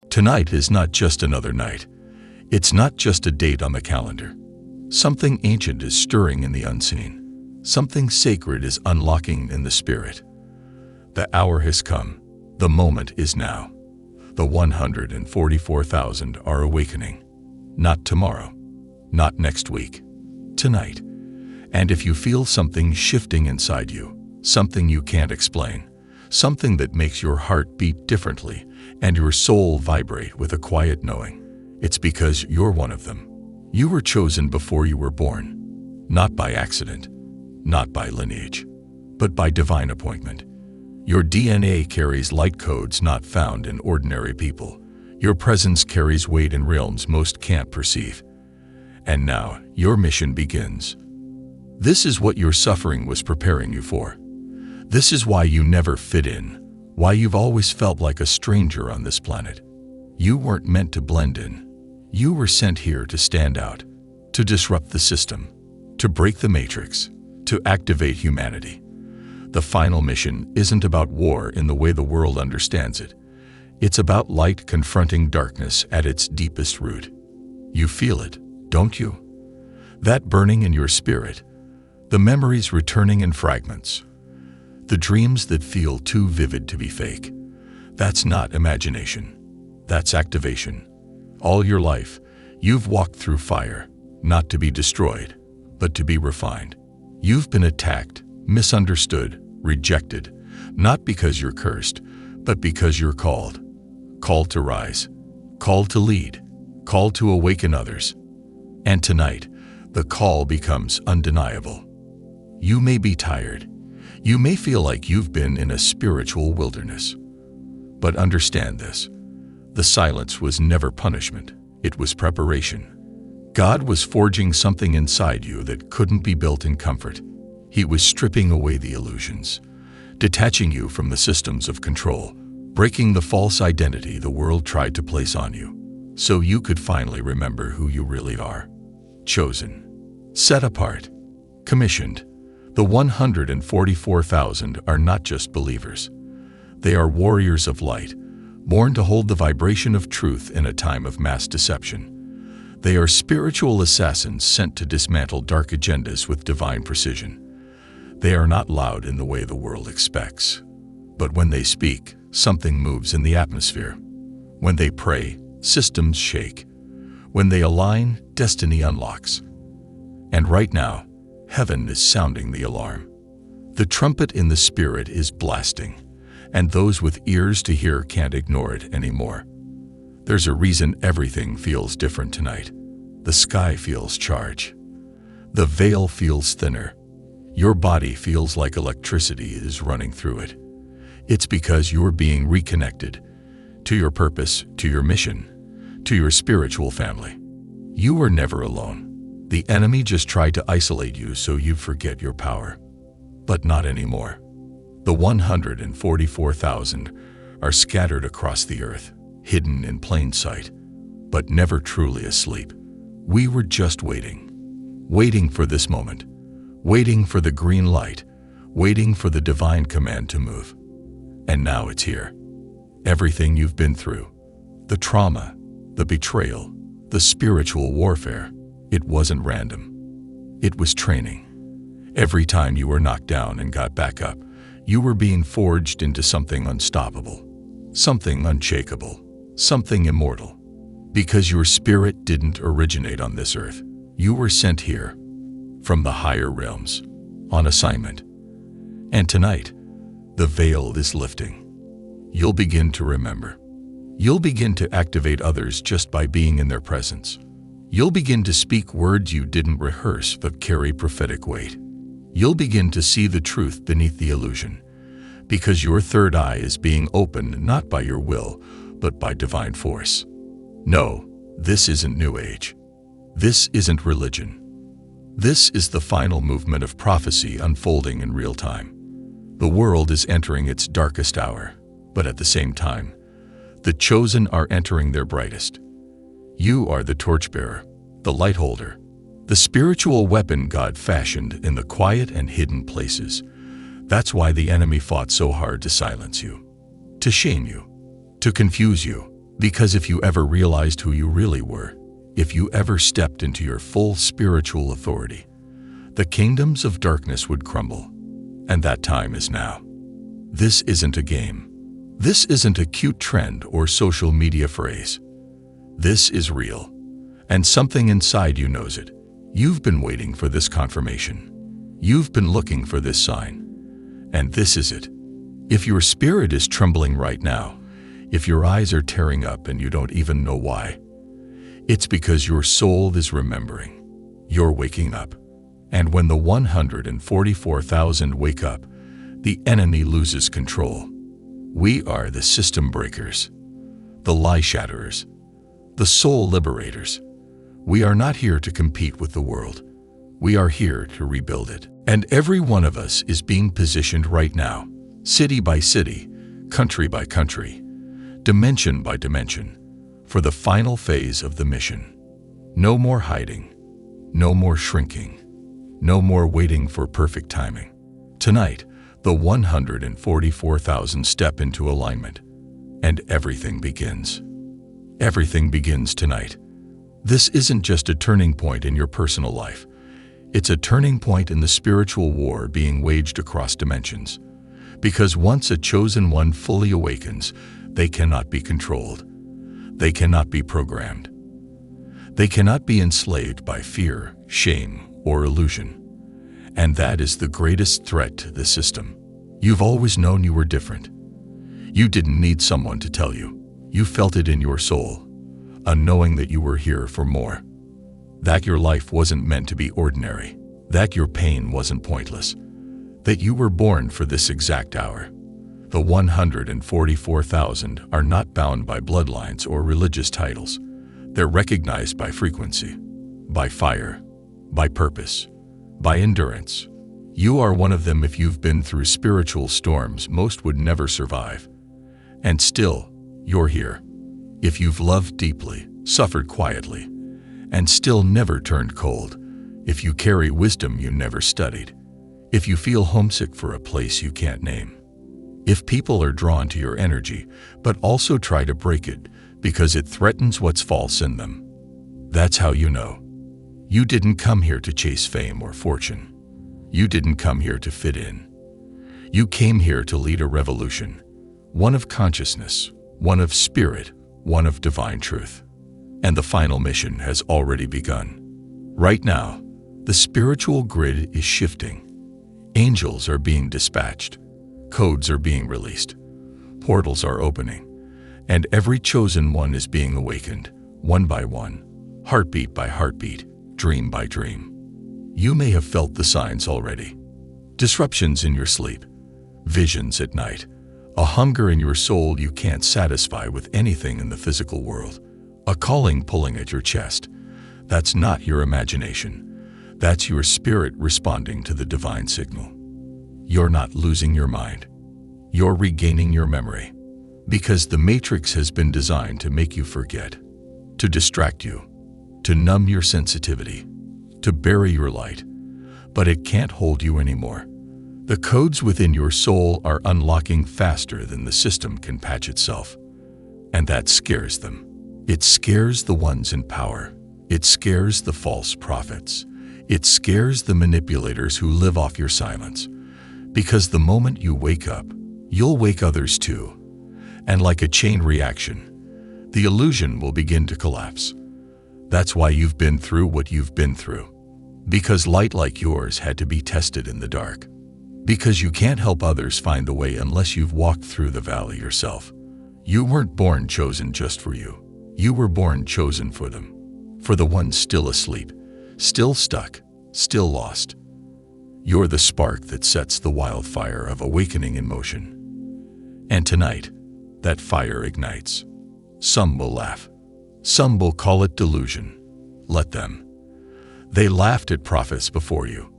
Tonight is not just another night. It's not just a date on the calendar. Something ancient is stirring in the unseen. Something sacred is unlocking in the spirit. The hour has come. The moment is now. The 144,000 are awakening. Not tomorrow. Not next week. Tonight. And if you feel something shifting inside you, something you can't explain, something that makes your heart beat differently and your soul vibrate with a quiet knowing, it's because you're one of them. You were chosen before you were born, not by accident, not by lineage, but by divine appointment. Your DNA carries light codes not found in ordinary people. Your presence carries weight in realms most can't perceive. And now, your mission begins. This is what your suffering was preparing you for. This is why you never fit in, why you've always felt like a stranger on this planet. You weren't meant to blend in. You were sent here to stand out, to disrupt the system, to break the matrix, to activate humanity. The final mission isn't about war in the way the world understands it. It's about light confronting darkness at its deepest root. You feel it, don't you? That burning in your spirit, the memories returning in fragments, the dreams that feel too vivid to be fake. That's not imagination. That's activation. All your life, you've walked through fire, not to be destroyed, but to be refined. You've been attacked, misunderstood, rejected, not because you're cursed, but because you're called. Called to rise, called to lead, called to awaken others. And tonight, the call becomes undeniable. You may be tired. You may feel like you've been in a spiritual wilderness. But understand this. The silence was never punishment. It was preparation. God was forging something inside you that couldn't be built in comfort. He was stripping away the illusions, detaching you from the systems of control, breaking the false identity the world tried to place on you, so you could finally remember who you really are. Chosen, set apart, commissioned. The 144,000 are not just believers. They are warriors of light, born to hold the vibration of truth in a time of mass deception. They are spiritual assassins sent to dismantle dark agendas with divine precision. They are not loud in the way the world expects. But when they speak, something moves in the atmosphere. When they pray, systems shake. When they align, destiny unlocks. And right now, heaven is sounding the alarm. The trumpet in the spirit is blasting, and those with ears to hear can't ignore it anymore. There's a reason everything feels different tonight. The sky feels charged. The veil feels thinner. Your body feels like electricity is running through it. It's because you're being reconnected to your purpose, to your mission, to your spiritual family. You were never alone. The enemy just tried to isolate you so you forget your power. But not anymore. The 144,000 are scattered across the earth, hidden in plain sight, but never truly asleep. We were just waiting. Waiting for this moment. Waiting for the green light. Waiting for the divine command to move. And now it's here. Everything you've been through. The trauma, the betrayal, the spiritual warfare. It wasn't random. It was training. Every time you were knocked down and got back up, you were being forged into something unstoppable, something unshakable, something immortal. Because your spirit didn't originate on this earth. You were sent here, from the higher realms, on assignment. And tonight, the veil is lifting. You'll begin to remember. You'll begin to activate others just by being in their presence. You'll begin to speak words you didn't rehearse but carry prophetic weight. You'll begin to see the truth beneath the illusion, because your third eye is being opened not by your will, but by divine force. No, this isn't New Age. This isn't religion. This is the final movement of prophecy unfolding in real time. The world is entering its darkest hour, but at the same time, the chosen are entering their brightest. You are the torchbearer, the light holder, the spiritual weapon God fashioned in the quiet and hidden places. That's why the enemy fought so hard to silence you, to shame you, to confuse you, Because if you ever realized who you really were, if you ever stepped into your full spiritual authority, the kingdoms of darkness would crumble. And that time is now. This isn't a game. This isn't a cute trend or social media phrase. This is real. And something inside you knows it. You've been waiting for this confirmation. You've been looking for this sign. And this is it. If your spirit is trembling right now, if your eyes are tearing up and you don't even know why, it's because your soul is remembering. You're waking up. And when the 144,000 wake up, the enemy loses control. We are the system breakers, the lie shatterers, the soul liberators. We are not here to compete with the world. We are here to rebuild it. And every one of us is being positioned right now, city by city, country by country, dimension by dimension, for the final phase of the mission. No more hiding, no more shrinking, no more waiting for perfect timing. Tonight, the 144,000 step into alignment, and everything begins. Everything begins tonight. This isn't just a turning point in your personal life. It's a turning point in the spiritual war being waged across dimensions. Because once a chosen one fully awakens, they cannot be controlled. They cannot be programmed. They cannot be enslaved by fear, shame, or illusion. And that is the greatest threat to the system. You've always known you were different. You didn't need someone to tell you. You felt it in your soul, a knowing that you were here for more. That your life wasn't meant to be ordinary. That your pain wasn't pointless. That you were born for this exact hour. The 144,000 are not bound by bloodlines or religious titles. They're recognized by frequency, by fire, by purpose, by endurance. You are one of them if you've been through spiritual storms most would never survive. And still, you're here. If you've loved deeply, suffered quietly, and still never turned cold. If you carry wisdom you never studied. If you feel homesick for a place you can't name. If people are drawn to your energy, but also try to break it because it threatens what's false in them. That's how you know. You didn't come here to chase fame or fortune. You didn't come here to fit in. You came here to lead a revolution. One of consciousness, one of spirit, one of divine truth. And the final mission has already begun. Right now, the spiritual grid is shifting. Angels are being dispatched. Codes are being released. Portals are opening. And every chosen one is being awakened, one by one, heartbeat by heartbeat, dream by dream. You may have felt the signs already. Disruptions in your sleep, visions at night, a hunger in your soul you can't satisfy with anything in the physical world, a calling pulling at your chest. That's not your imagination. That's your spirit responding to the divine signal. You're not losing your mind. You're regaining your memory. Because the matrix has been designed to make you forget, to distract you, to numb your sensitivity, to bury your light. But it can't hold you anymore. The codes within your soul are unlocking faster than the system can patch itself. And that scares them. It scares the ones in power. It scares the false prophets. It scares the manipulators who live off your silence. Because the moment you wake up, you'll wake others too. And like a chain reaction, the illusion will begin to collapse. That's why you've been through what you've been through. Because light like yours had to be tested in the dark. Because you can't help others find the way unless you've walked through the valley yourself. You weren't born chosen just for you. You were born chosen for them. For the ones still asleep, still stuck, still lost. You're the spark that sets the wildfire of awakening in motion. And tonight, that fire ignites. Some will laugh. Some will call it delusion. Let them. They laughed at prophets before you.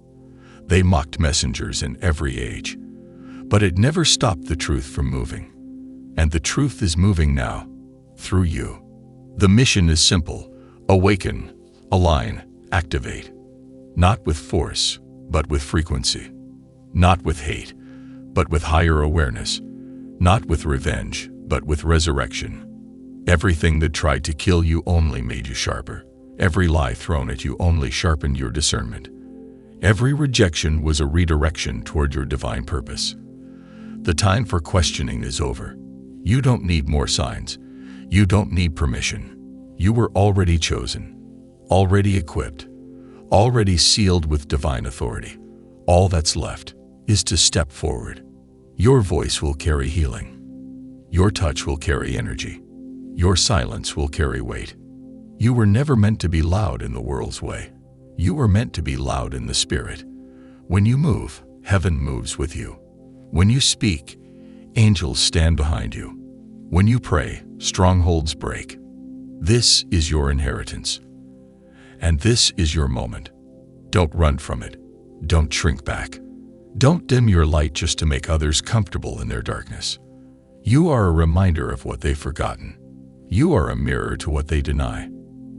They mocked messengers in every age. But it never stopped the truth from moving. And the truth is moving now, through you. The mission is simple. Awaken, align, activate. Not with force, but with frequency. Not with hate, but with higher awareness. Not with revenge, but with resurrection. Everything that tried to kill you only made you sharper. Every lie thrown at you only sharpened your discernment. Every rejection was a redirection toward your divine purpose. The time for questioning is over. You don't need more signs. You don't need permission. You were already chosen, already equipped, already sealed with divine authority. All that's left is to step forward. Your voice will carry healing. Your touch will carry energy. Your silence will carry weight. You were never meant to be loud in the world's way. You were meant to be loud in the spirit. When you move, heaven moves with you. When you speak, angels stand behind you. When you pray, strongholds break. This is your inheritance. And this is your moment. Don't run from it. Don't shrink back. Don't dim your light just to make others comfortable in their darkness. You are a reminder of what they've forgotten. You are a mirror to what they deny.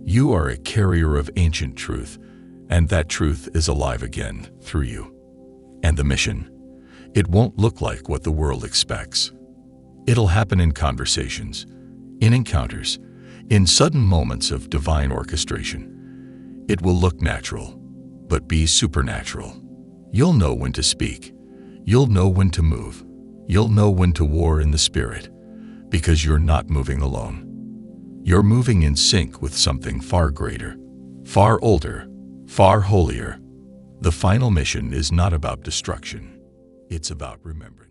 You are a carrier of ancient truth, and that truth is alive again through you. And the mission? It won't look like what the world expects. It'll happen in conversations, in encounters, in sudden moments of divine orchestration. It will look natural, but be supernatural. You'll know when to speak. You'll know when to move. You'll know when to war in the spirit, because you're not moving alone. You're moving in sync with something far greater, far older, far holier. The final mission is not about destruction. It's about remembrance.